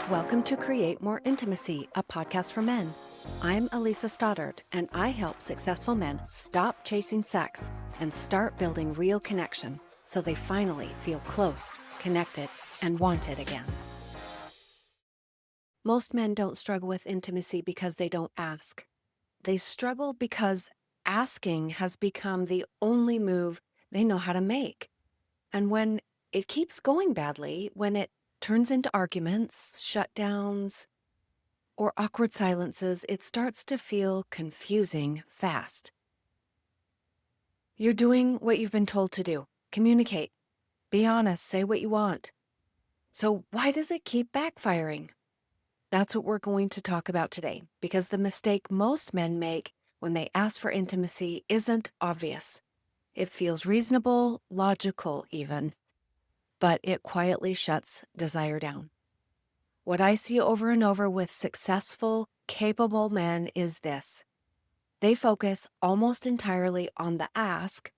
Welcome to Create More Intimacy, a podcast for men. I'm Elisa Stoddard, and I help successful men stop chasing sex and start building real connection so they finally feel close, connected, and wanted again. Most men don't struggle with intimacy because they don't ask. They struggle because asking has become the only move they know how to make. And when it keeps going badly, when it turns into arguments, shutdowns, or awkward silences, it starts to feel confusing fast. You're doing what you've been told to do. Communicate. Be honest. Say what you want. So why does it keep backfiring? That's what we're going to talk about today, because the mistake most men make when they ask for intimacy isn't obvious. It feels reasonable, logical even, but it quietly shuts desire down. What I see over and over with successful, capable men is this. They focus almost entirely on the ask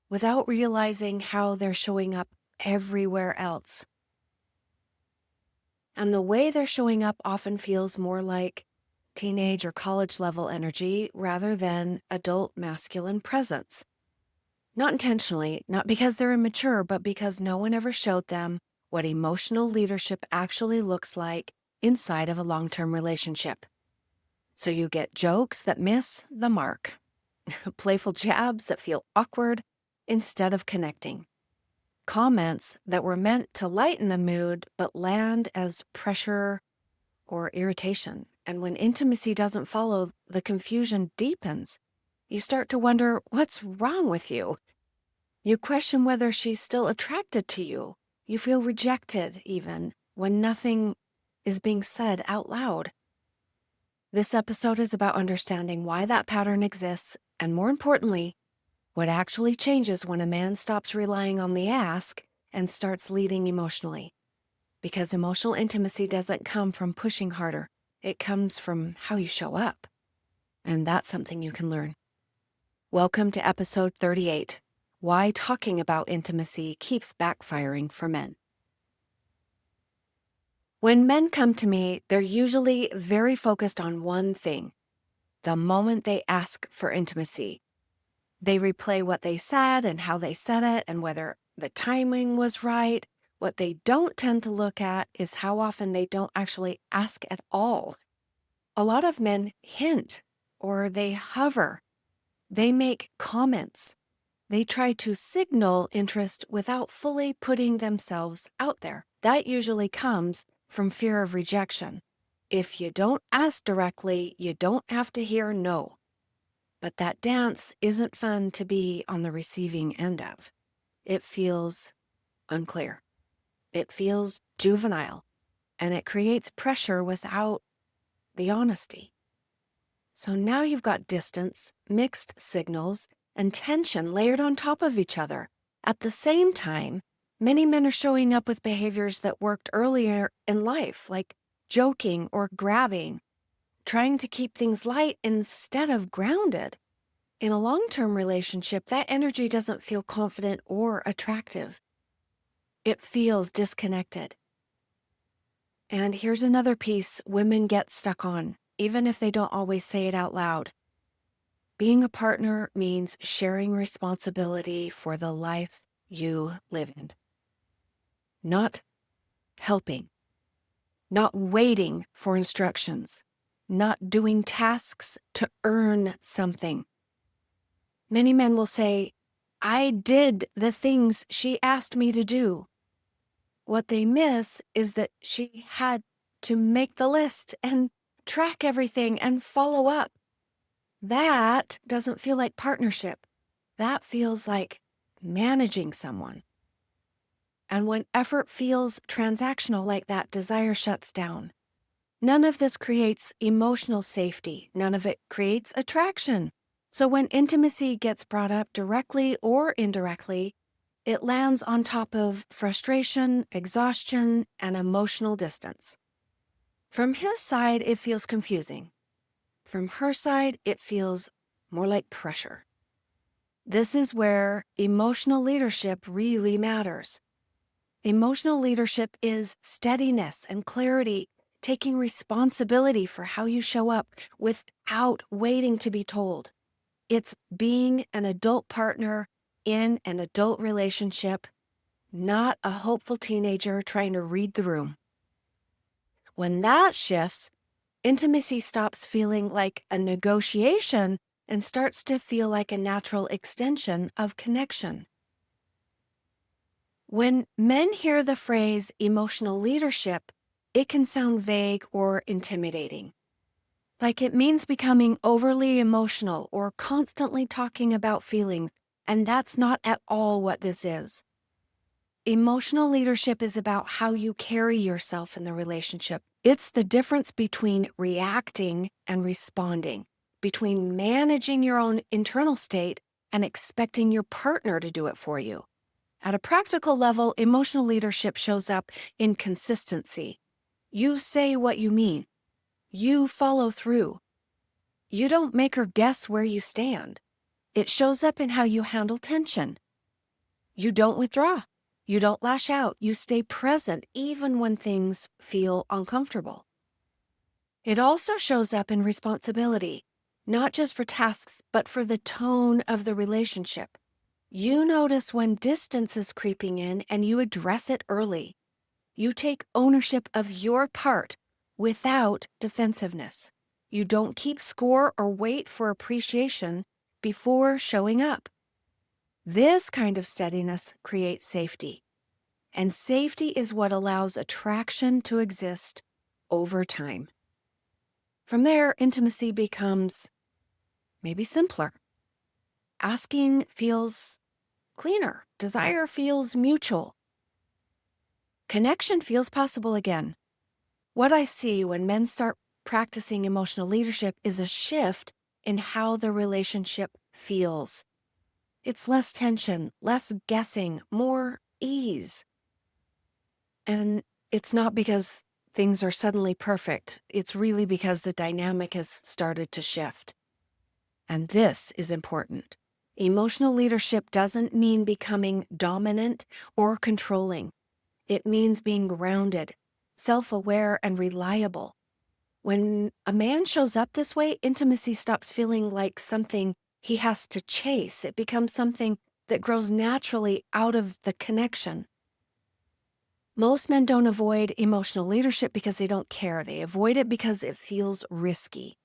without realizing how they're showing up everywhere else. And the way they're showing up often feels more like teenage or college level energy rather than adult masculine presence. Not intentionally, not because they're immature, but because no one ever showed them what emotional leadership actually looks like inside of a long-term relationship. So you get jokes that miss the mark, playful jabs that feel awkward instead of connecting, comments that were meant to lighten the mood but land as pressure or irritation. And when intimacy doesn't follow, the confusion deepens. You start to wonder, what's wrong with you? You question whether she's still attracted to you. You feel rejected even when nothing is being said out loud. This episode is about understanding why that pattern exists, and more importantly, what actually changes when a man stops relying on the ask and starts leading emotionally. Because emotional intimacy doesn't come from pushing harder. It comes from how you show up. And that's something you can learn. Welcome to episode 38. Why talking about intimacy keeps backfiring for men. When men come to me, they're usually very focused on one thing. The moment they ask for intimacy, they replay what they said and how they said it and whether the timing was right. What they don't tend to look at is how often they don't actually ask at all. A lot of men hint or they hover. They make comments. They try to signal interest without fully putting themselves out there. That usually comes from fear of rejection. If you don't ask directly, you don't have to hear no. But that dance isn't fun to be on the receiving end of. It feels unclear. It feels juvenile. And it creates pressure without the honesty. So now you've got distance, mixed signals, and tension layered on top of each other. At the same time, many men are showing up with behaviors that worked earlier in life, like joking or grabbing, trying to keep things light instead of grounded. In a long-term relationship, that energy doesn't feel confident or attractive. It feels disconnected. And here's another piece women get stuck on, even if they don't always say it out loud. Being a partner means sharing responsibility for the life you live in. Not helping. Not waiting for instructions. Not doing tasks to earn something. Many men will say, I did the things she asked me to do. What they miss is that she had to make the list and track everything and follow up. That doesn't feel like partnership. That feels like managing someone. And when effort feels transactional like that, desire shuts down. None of this creates emotional safety. None of it creates attraction. So when intimacy gets brought up directly or indirectly, it lands on top of frustration, exhaustion, and emotional distance. From his side, it feels confusing. From her side, it feels more like pressure. This is where emotional leadership really matters. Emotional leadership is steadiness and clarity. taking responsibility for how you show up without waiting to be told. It's being an adult partner in an adult relationship, not a hopeful teenager trying to read the room. When that shifts, intimacy stops feeling like a negotiation and starts to feel like a natural extension of connection. When men hear the phrase emotional leadership, it can sound vague or intimidating. Like it means becoming overly emotional or constantly talking about feelings, and that's not at all what this is. Emotional leadership is about how you carry yourself in the relationship. It's the difference between reacting and responding, between managing your own internal state and expecting your partner to do it for you. At a practical level, emotional leadership shows up in consistency. You say what you mean. You follow through. You don't make her guess where you stand. It shows up in how you handle tension. You don't withdraw. You don't lash out. You stay present even when things feel uncomfortable. It also shows up in responsibility, not just for tasks, but for the tone of the relationship. You notice when distance is creeping in and you address it early. You take ownership of your part without defensiveness. You don't keep score or wait for appreciation before showing up. This kind of steadiness creates safety, and safety is what allows attraction to exist over time. From there, intimacy becomes maybe simpler. Asking feels cleaner. Desire feels mutual. Connection feels possible again. What I see when men start practicing emotional leadership is a shift in how the relationship feels. It's less tension, less guessing, more ease. And it's not because things are suddenly perfect. It's really because the dynamic has started to shift. And this is important. Emotional leadership doesn't mean becoming dominant or controlling. It means being grounded, self-aware, and reliable. When a man shows up this way, intimacy stops feeling like something he has to chase. It becomes something that grows naturally out of the connection. Most men don't avoid emotional leadership because they don't care. They avoid it because it feels risky.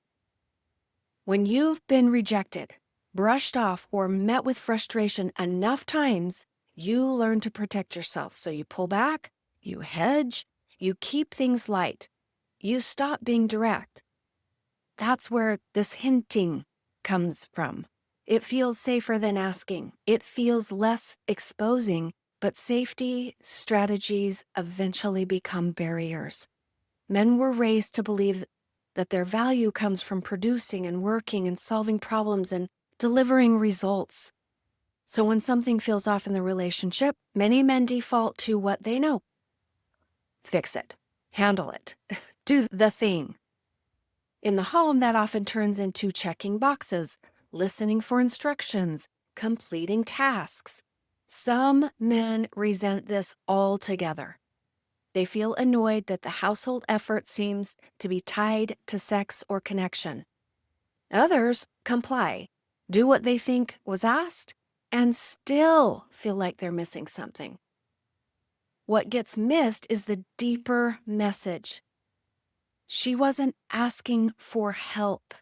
When you've been rejected, brushed off, or met with frustration enough times, you learn to protect yourself. So you pull back, you hedge, you keep things light. You stop being direct. That's where this hinting comes from. It feels safer than asking. It feels less exposing, but safety strategies eventually become barriers. Men were raised to believe that their value comes from producing and working and solving problems and delivering results. So when something feels off in the relationship, many men default to what they know. Fix it. Handle it. Do the thing. In the home, that often turns into checking boxes, listening for instructions, completing tasks. Some men resent this altogether. They feel annoyed that the household effort seems to be tied to sex or connection. Others comply, do what they think was asked, and still feel like they're missing something. What gets missed is the deeper message. She wasn't asking for help.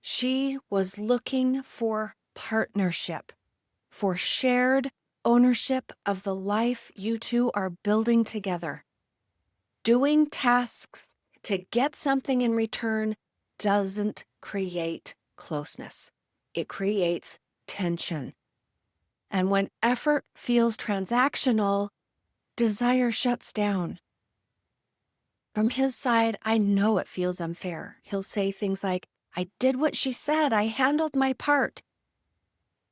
She was looking for partnership, for shared ownership of the life you two are building together. Doing tasks to get something in return doesn't create closeness. It creates tension. And when effort feels transactional, desire shuts down. From his side, I know it feels unfair. He'll say things like, I did what she said. I handled my part.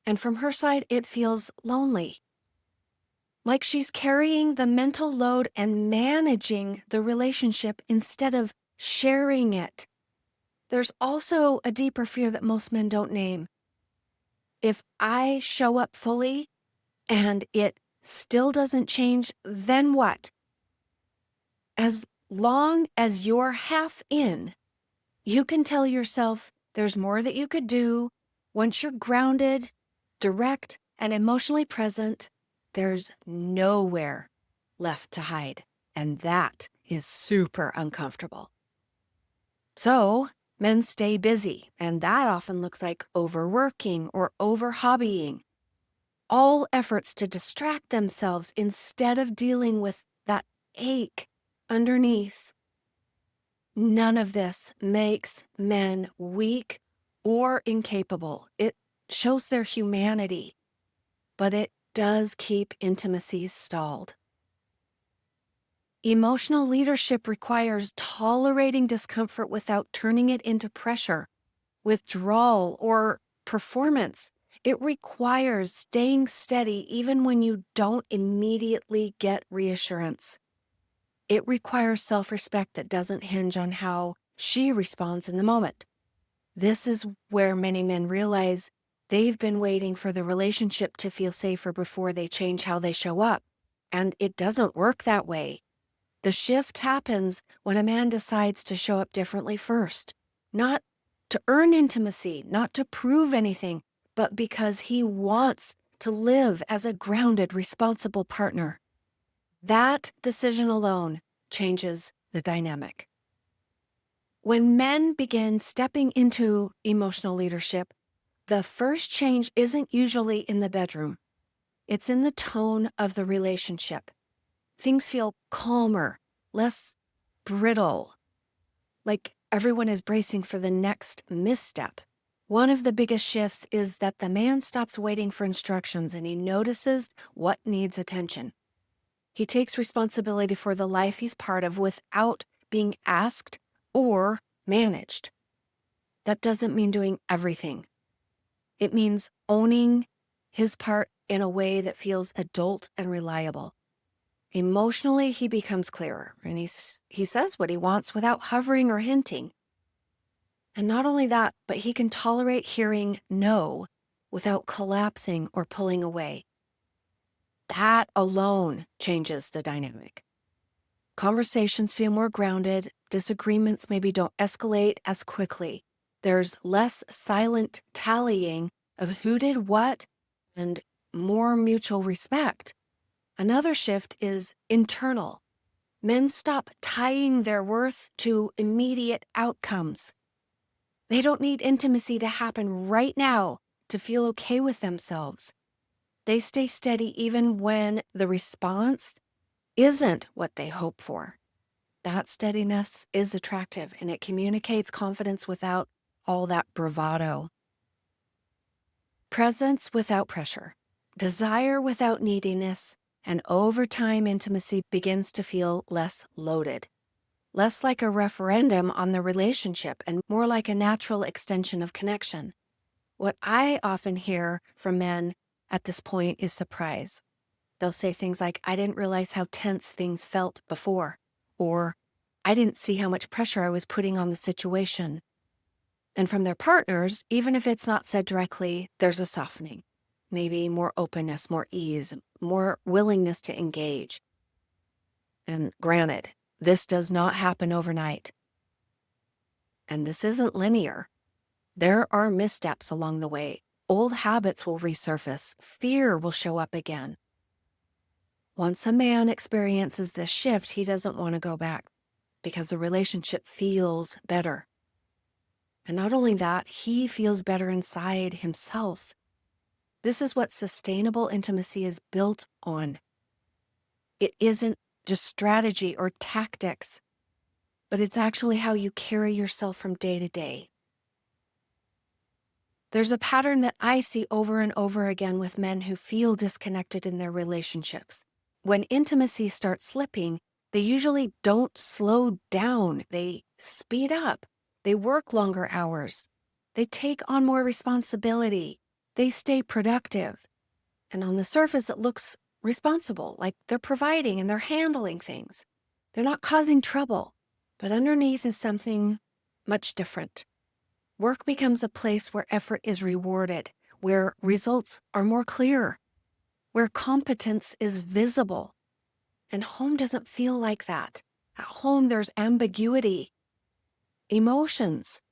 And from her side, it feels lonely. Like she's carrying the mental load and managing the relationship instead of sharing it. There's also a deeper fear that most men don't name. If I show up fully and it still doesn't change, then what? As long as you're half in, you can tell yourself there's more that you could do. Once you're grounded, direct, and emotionally present, there's nowhere left to hide. And that is super uncomfortable. So men stay busy, and that often looks like overworking or over-hobbying. All efforts to distract themselves instead of dealing with that ache underneath. None of this makes men weak or incapable. It shows their humanity, but it does keep intimacy stalled. Emotional leadership requires tolerating discomfort without turning it into pressure, withdrawal, or performance. It requires staying steady even when you don't immediately get reassurance. It requires self-respect that doesn't hinge on how she responds in the moment. This is where many men realize they've been waiting for the relationship to feel safer before they change how they show up. And it doesn't work that way. The shift happens when a man decides to show up differently first, not to earn intimacy, not to prove anything, but because he wants to live as a grounded, responsible partner. That decision alone changes the dynamic. When men begin stepping into emotional leadership, the first change isn't usually in the bedroom. It's in the tone of the relationship. Things feel calmer, less brittle, like everyone is bracing for the next misstep. One of the biggest shifts is that the man stops waiting for instructions and he notices what needs attention. He takes responsibility for the life he's part of without being asked or managed. That doesn't mean doing everything. It means owning his part in a way that feels adult and reliable. Emotionally, he becomes clearer, and he says what he wants without hovering or hinting. And not only that, but he can tolerate hearing no without collapsing or pulling away. That alone changes the dynamic. Conversations feel more grounded. Disagreements maybe don't escalate as quickly. There's less silent tallying of who did what and more mutual respect. Another shift is internal. Men stop tying their worth to immediate outcomes. They don't need intimacy to happen right now to feel okay with themselves. They stay steady even when the response isn't what they hope for. That steadiness is attractive, and it communicates confidence without all that bravado. Presence without pressure, desire without neediness, and over time intimacy begins to feel less loaded, less like a referendum on the relationship and more like a natural extension of connection. What I often hear from men at this point is surprise. They'll say things like, I didn't realize how tense things felt before, or I didn't see how much pressure I was putting on the situation. And from their partners, even if it's not said directly, there's a softening. Maybe more openness, more ease, more willingness to engage. And granted, this does not happen overnight. And this isn't linear. There are missteps along the way. Old habits will resurface. Fear will show up again. Once a man experiences this shift, he doesn't want to go back because the relationship feels better. And not only that, he feels better inside himself. This is what sustainable intimacy is built on. It isn't just strategy or tactics, but it's actually how you carry yourself from day to day. There's a pattern that I see over and over again with men who feel disconnected in their relationships. When intimacy starts slipping, they usually don't slow down. They speed up. They work longer hours. They take on more responsibility. They stay productive. And on the surface, it looks responsible, like they're providing and they're handling things. They're not causing trouble. But underneath is something much different. Work becomes a place where effort is rewarded, where results are more clear, where competence is visible. And home doesn't feel like that. At home, there's ambiguity, emotions,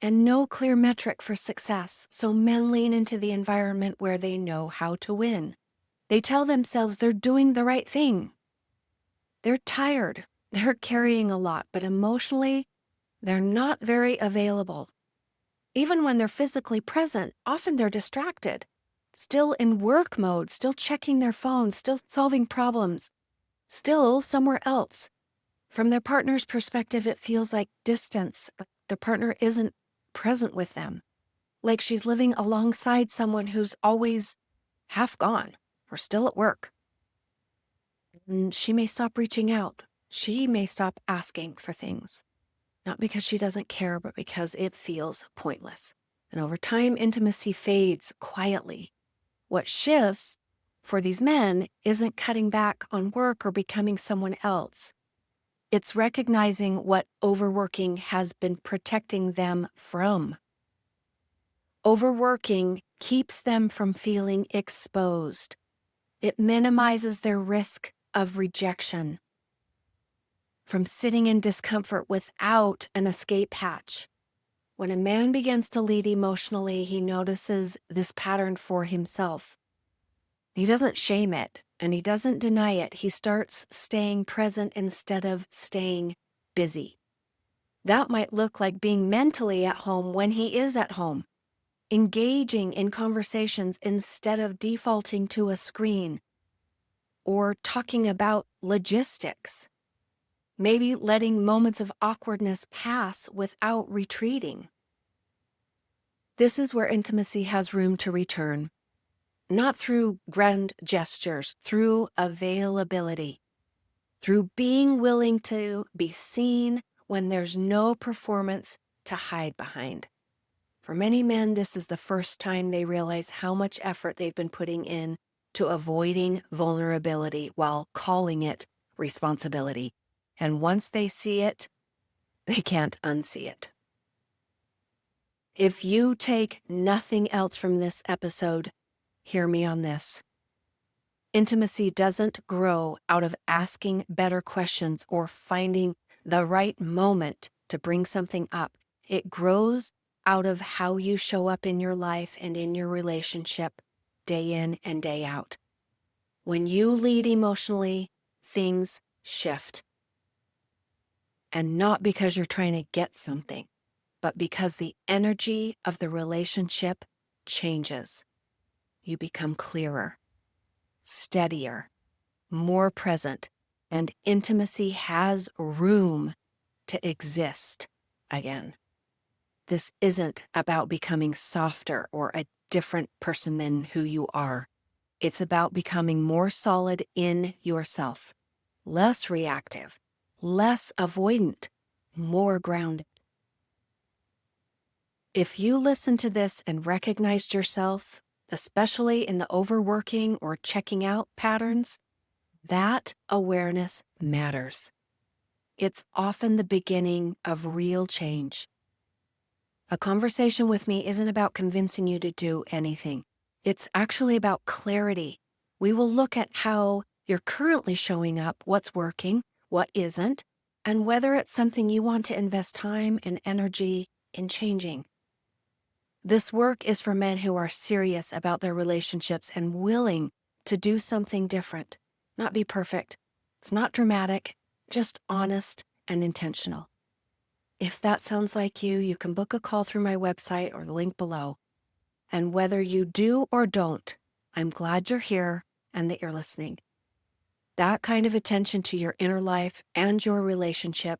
and no clear metric for success. So men lean into the environment where they know how to win. They tell themselves they're doing the right thing. They're tired. They're carrying a lot, but emotionally, they're not very available. Even when they're physically present, often they're distracted, still in work mode, still checking their phones, still solving problems, still somewhere else. From their partner's perspective, it feels like distance. Their partner isn't present with them, like she's living alongside someone who's always half gone or still at work. And she may stop reaching out. She may stop asking for things, not because she doesn't care, but because it feels pointless. And over time, intimacy fades quietly. What shifts for these men isn't cutting back on work or becoming someone else. It's recognizing what overworking has been protecting them from. Overworking keeps them from feeling exposed. It minimizes their risk of rejection, from sitting in discomfort without an escape hatch. When a man begins to lead emotionally, he notices this pattern for himself. He doesn't shame it, and he doesn't deny it. He starts staying present instead of staying busy. That might look like being mentally at home when he is at home, engaging in conversations instead of defaulting to a screen, or talking about logistics. Maybe letting moments of awkwardness pass without retreating. This is where intimacy has room to return, not through grand gestures, through availability, through being willing to be seen when there's no performance to hide behind. For many men, this is the first time they realize how much effort they've been putting in to avoiding vulnerability while calling it responsibility. And once they see it, they can't unsee it. If you take nothing else from this episode, hear me on this. Intimacy doesn't grow out of asking better questions or finding the right moment to bring something up. It grows out of how you show up in your life and in your relationship day in and day out. When you lead emotionally, things shift. And not because you're trying to get something, but because the energy of the relationship changes. You become clearer, steadier, more present, and intimacy has room to exist again. This isn't about becoming softer or a different person than who you are. It's about becoming more solid in yourself, less reactive, less avoidant, more grounded. If you listen to this and recognized yourself, especially in the overworking or checking out patterns, that awareness matters. It's often the beginning of real change. A conversation with me isn't about convincing you to do anything. It's actually about clarity. We will look at how you're currently showing up, what's working, what isn't, and whether it's something you want to invest time and energy in changing. This work is for men who are serious about their relationships and willing to do something different, not be perfect. It's not dramatic, just honest and intentional. If that sounds like you, you can book a call through my website or the link below. And whether you do or don't, I'm glad you're here and that you're listening. That kind of attention to your inner life and your relationship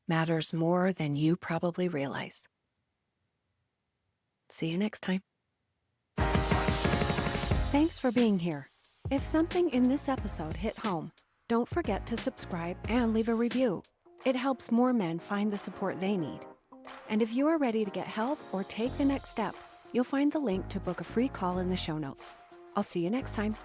matters more than you probably realize. See you next time. Thanks for being here. If something in this episode hit home, don't forget to subscribe and leave a review. It helps more men find the support they need. And if you are ready to get help or take the next step, you'll find the link to book a free call in the show notes. I'll see you next time.